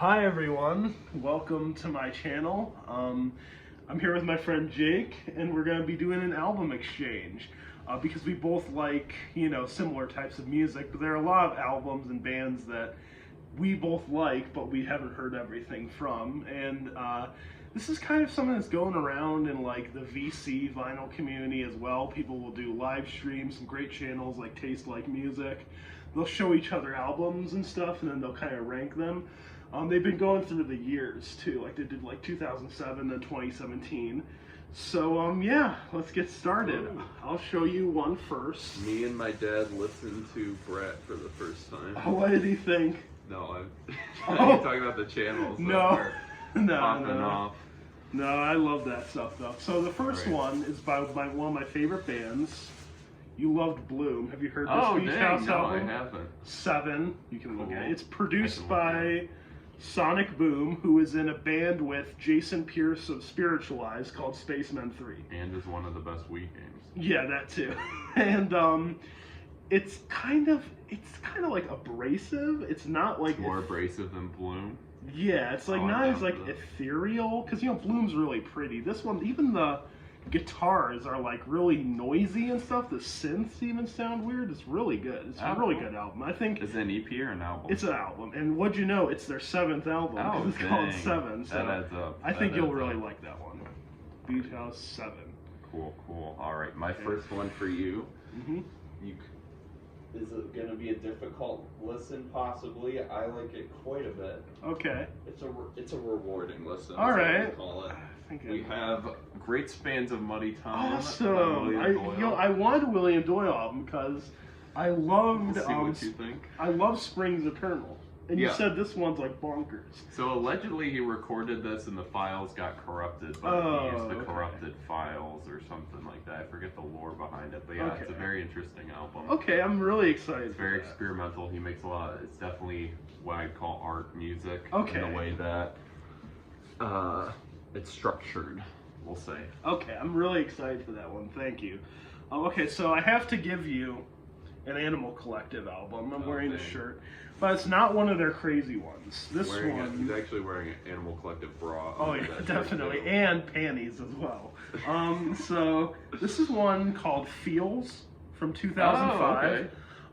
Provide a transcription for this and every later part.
Hi everyone, welcome to my channel. I'm here with my friend Jake, and we're going to be doing an album exchange because we both like, similar types of music, but there are a lot of albums and bands that we both like, but we haven't heard everything from. And this is kind of something that's going around in like the VC vinyl community as well. People will do live streams, some great channels like Taste Like Music. They'll show each other albums and stuff, and then they'll kind of rank them. They've been going through the years too, like they did like 2007 and 2017. So yeah, let's get started. I'll show you one first. Me and my dad listened to Brett for the first time. Oh, what did he think? No, I'm talking about the channels. No, popping no. off. No, I love that stuff though. So the first one is by one of my favorite bands. You loved Bloom. Have you heard this Beach House album? I haven't. 7. You can look at it. It's I produced can look by Sonic Boom, who is in a band with Jason Pierce of Spiritualized called Spacemen 3. And is one of the best Wii games. Yeah, that too. And it's kind of like abrasive. It's not like More abrasive than Bloom. Yeah, it's like Oh, I not as love like this. ethereal, because Bloom's really pretty. This one, even the guitars are like really noisy and stuff. The synths even sound weird. It's really good. It's a really good album. I think Is it an EP or an album? it's an album. And what'd you know? It's their 7th album. Oh, It's called dang. 7. So That adds up. I think That you'll adds really up. like that one. Beach House 7. Cool. All right, my first one for you. Mm-hmm. Is it going to be a difficult listen? Possibly. I like it quite a bit. Okay. It's a rewarding listen. All is what right. we call it. I think We have Great Spans of Muddy Time. by awesome. William Doyle. I wanted a William Doyle album because I loved We'll see what you think. I love Springs Eternal. And you Yeah. said this one's like bonkers. So allegedly he recorded this and the files got corrupted, but Oh, he used the okay. corrupted files or something like that. I forget the lore behind it, but yeah, it's a Okay. very interesting album. Okay, I'm really excited. It's for very that. experimental. He makes a lot. It's definitely what I'd call art music. Okay. In the way that it's structured, we'll say. Okay, I'm really excited for that one. Thank you. Okay, so I have to give you an Animal Collective album. I'm wearing this dang. shirt, but it's not one of their crazy ones. This He's one. actually wearing an Animal Collective bra. Oh under yeah, that shirt, definitely, too. and panties as well. So this is one called Feels from 2005.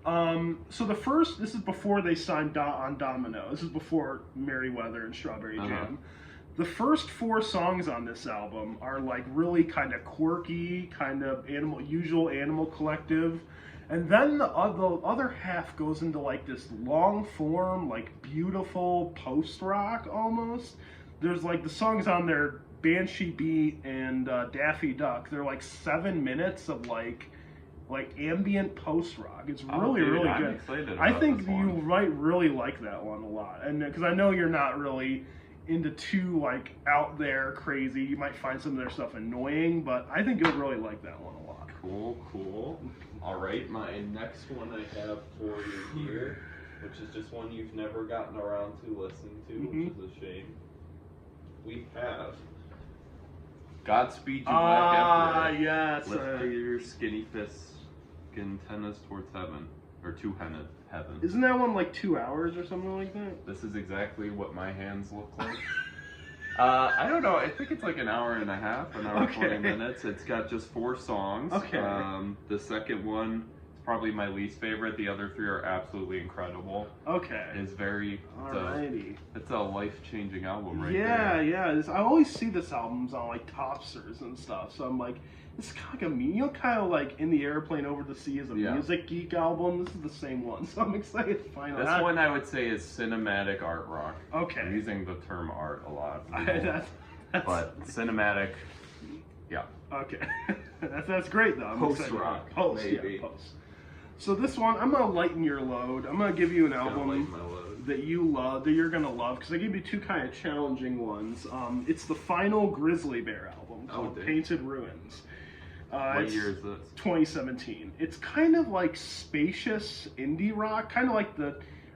Oh, okay. So this is before they signed on Domino. This is before Merryweather and Strawberry Jam. The first 4 songs on this album are like really kind of quirky, kind of usual Animal Collective. And then the other half goes into like this long form, like beautiful post rock almost. There's like the songs on there, Banshee Beat and Daffy Duck. They're like 7 minutes of like ambient post rock. It's really really I'm good. excited I about think this you one. might really like that one a lot, and because I know you're not really into too like out there crazy. You might find some of their stuff annoying, but I think you'll really like that one a lot. Cool. All right, my next one I have for you here, Which is just one you've never gotten around to listening to, which is a shame. We have Godspeed You Black Emperor. Yes. Lift your skinny fists, antennas towards heaven, or to heaven. Isn't that one like 2 hours or something like that? This is exactly what my hands look like. I don't know. I think it's like an hour and a half, an hour and 20 minutes. It's got just 4 songs. Okay. The second one is probably my least favorite. The other 3 are absolutely incredible. Okay. It's very. Alrighty. It's a life-changing album, right Yeah, there. yeah. I always see this albums on like Topsters and stuff, so I'm like, this is kind of like kind of like In the Airplane Over the Sea is a Yeah. Music Geek album. This is the same one, so I'm excited to find This out. one I would say is cinematic art rock. Okay. I'm using the term art a lot. that's, But cinematic, yeah. okay. that's great though. I'm excited about Post-rock, it. Post, maybe. yeah, post. So this one, I'm gonna lighten your load. I'm gonna give you an Kinda album like my load. that you love, that you're gonna love, because I gave you 2 kind of challenging ones. It's the final Grizzly Bear album called dang. Painted Ruins. What It's year is this? 2017. It's kind of like spacious indie rock, kind of like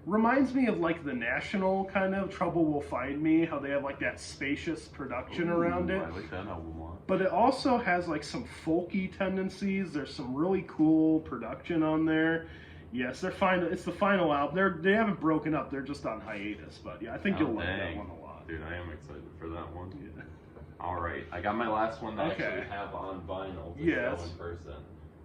reminds me of like the National kind of Trouble Will Find Me, how they have like that spacious production around it. I like that album a lot. But it also has like some folky tendencies. There's some really cool production on there. Yes, they're final. It's the final album. They haven't broken up. They're just on hiatus. But yeah, I think you'll like that dang. one a lot. Dude, I am excited for that one. Yeah. All right, I got my last one that I Actually actually have on vinyl to Yes. show in person.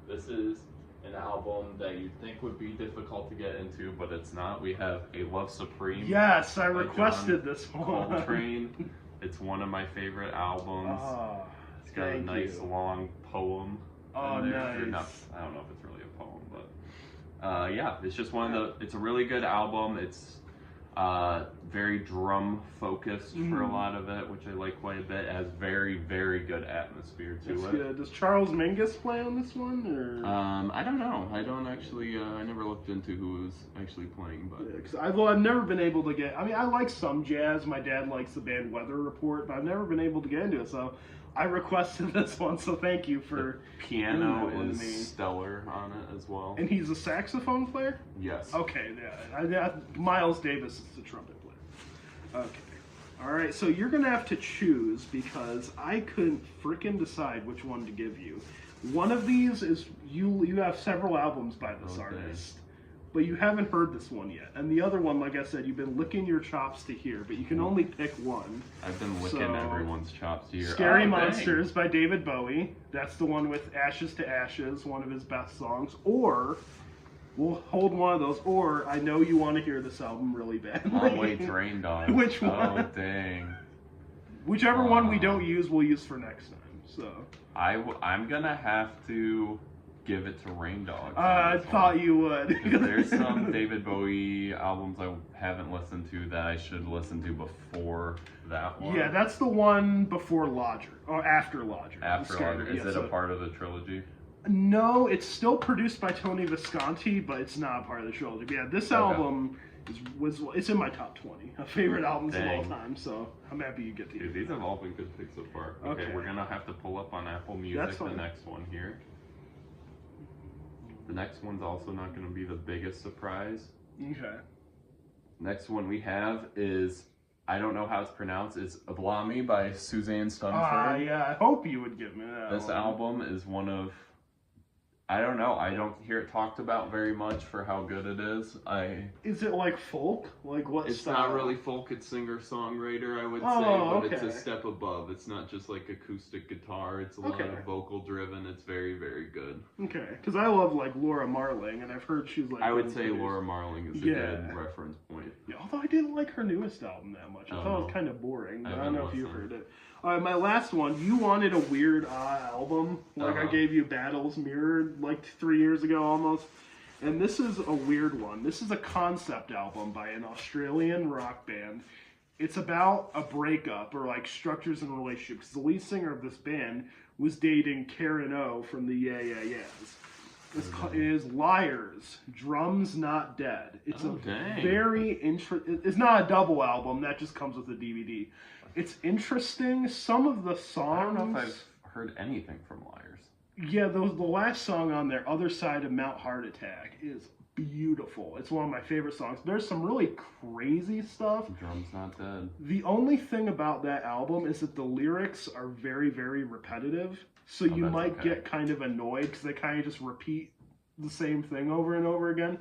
This is an album that you'd think would be difficult to get into, but it's not. We have A Love Supreme. Yes, I by requested John this one. Coltrane. It's one of my favorite albums. Oh, It's got a thank nice you. long poem. Oh, in there. Or nice. not- I don't know if it's really a poem, but yeah, it's just one of the. It's a really good album. It's very drum focused for a lot of it, which I like quite a bit. It has very, very good atmosphere to It's it. good. Does Charles Mingus play on this one? Or? I don't know. I don't actually. I never looked into who was actually playing, but Yeah, 'cause I've never been able to get. I mean, I like some jazz. My dad likes the band Weather Report, but I've never been able to get into it. So I requested this one. So thank you for. piano doing that with is me. stellar on it as well. And he's a saxophone player. Yes. Okay, yeah. Miles Davis is the trumpet player. Okay. All right. So you're gonna have to choose because I couldn't frickin' decide which one to give you. One of these is you have several albums by this Okay. artist, but you haven't heard this one yet. And the other one, like I said, you've been licking your chops to hear, but you can only pick one. I've been licking So, everyone's chops here. Scary Oh, dang. Monsters by David Bowie. That's the one with Ashes to Ashes, one of his best songs. Or we'll hold one of those. Or I know you want to hear this album really badly. Long Way to Rain Dog. Which Oh, one? dang. Whichever one we don't use, we'll use for next time. So I'm gonna have to give it to Rain Dogs. I thought you would. There's some David Bowie albums I haven't listened to that I should listen to before that one. Yeah, that's the one before Lodger or after Lodger. After Scary- Lodger. Is yeah, it so- a part of the trilogy? No, it's still produced by Tony Visconti, but it's not part of the trilogy. But yeah, this album it's in my top 20 of favorite albums of all Dang. time. So I'm happy you get to hear Dude, these that. have all been good picks so far. Okay, Okay. we're gonna have to pull up on Apple Music That's the fine. next one here. The next one's also not gonna be the biggest surprise. Okay. Next one we have is, I don't know how it's pronounced, it's Ablami by Suzanne Stunford. Yeah, I hope you would give me that. This one. album is one of, I don't know, I don't hear it talked about very much for how good it is. Is it like folk? Like what It's style? not really folk, it's singer-songwriter, I would say, Oh, but it's okay. a step above. It's not just like acoustic guitar, it's a lot Okay. of vocal driven, it's very, very good. Okay, because I love like Laura Marling, and I've heard she's like. I would really say produced. Laura Marling is a Yeah. good reference point. Yeah, although I didn't like her newest album that much. I Oh, thought it no. was kind of boring. But I haven't don't know if you listened. heard it. All right, my last one. You wanted a weird album, like I Uh-huh. gave you Battles Mirrored like 3 years ago almost. And this is a weird one. This is a concept album by an Australian rock band. It's about a breakup or like structures in relationships. The lead singer of this band was dating Karen O from the Yeah Yeah Yeahs. It is Liars, Drums Not Dead. It's Oh, dang. it's not a double album, that just comes with the DVD. It's interesting. Some of the I songs. don't know if I've heard anything from Liars. Yeah, the last song on there, Other Side of Mount Heart Attack, is beautiful. It's one of my favorite songs. There's some really crazy stuff. Drum's Not Dead. The only thing about that album is that the lyrics are very, very repetitive. So you that's might okay. get kind of annoyed because they kind of just repeat the same thing over and over again.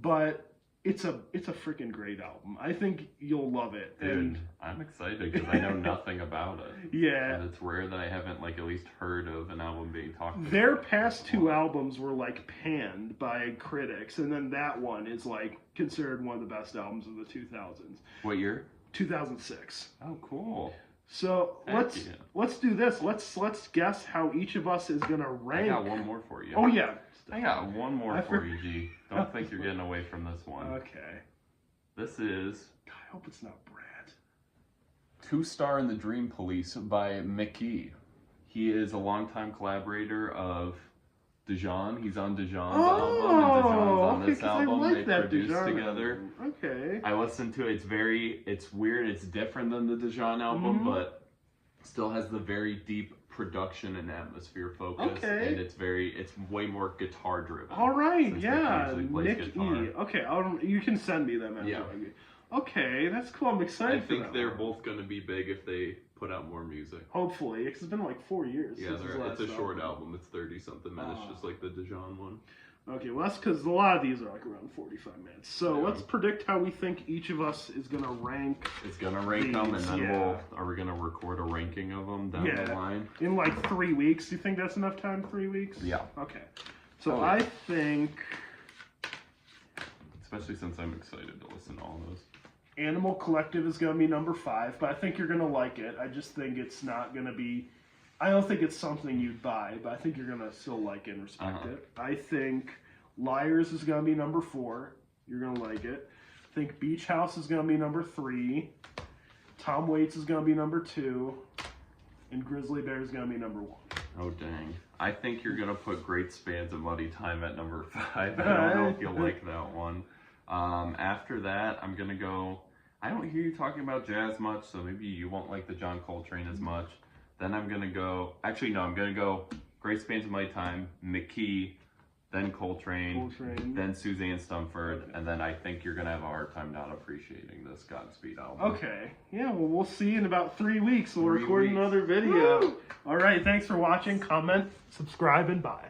But it's a freaking great album. I think you'll love it. Dude, And I'm excited because I know nothing about it. yeah, And it's rare that I haven't like at least heard of an album being talked about. their past two albums were like panned by critics, and then that one is like considered one of the best albums of the 2000s. What year? 2006. Oh, cool. So Heck yeah. let's do this. Let's guess how each of us is gonna rank. I got one more for you. Oh yeah. I got one more I for for- you, G. Don't think you're getting away from this one. Okay. This is God, I hope it's not Brad. Two Star in the Dream Police by Mickey. He is a longtime collaborator of Dijon. He's on Dijon's album, and Dijon's on okay, this 'cause I album. like They that produced Dijon together. album. Okay. I listened to it. It's weird. It's different than the Dijon album, Mhm. but still has the very deep production and atmosphere focus. Okay. And it's way more guitar driven. All right. Since Yeah. Mickey usually plays Nick guitar. E. Okay. You can send me them after. Yeah. Okay, that's cool. I'm I excited for think that they're one. both going to be big if they put out more music. Hopefully, because it's been like 4 years. Yeah, since his it's a last short album. It's 30 something minutes, Ah. just like the Dijon one. Okay, well, that's because a lot of these are like around 45 minutes. So Yeah. let's predict how we think each of us is going to rank It's gonna rank them, and These, then yeah. are we gonna record a ranking of them down the Yeah. line? in like 3 weeks. Do you think that's enough time? 3 weeks? Yeah. Okay. So Oh, yeah. I think Especially since I'm excited to listen to all those. Animal Collective is going to be number 5, but I think you're going to like it. I just think it's not going to be. I don't think it's something you'd buy, but I think you're going to still like it and respect Uh-huh. it. I think Liars is going to be number 4. You're going to like it. I think Beach House is going to be number 3. Tom Waits is going to be number 2. And Grizzly Bear is going to be number 1. Oh dang! I think you're gonna put Great Spans of Muddy Time at number 5. I don't know if you'll like that one. After that, I'm gonna go. I don't hear you talking about jazz much, so maybe you won't like the John Coltrane as much. Then I'm gonna go. Actually, no, I'm gonna go Great Spans of Muddy Time, McKee, then Coltrane, then Suzanne Stumford, Okay. and then I think you're gonna have a hard time not appreciating this Godspeed album. Okay. Yeah, well, we'll see in about 3 weeks. We'll 3 record weeks. another video. Woo! All right, thanks for watching. Comment, subscribe, and bye.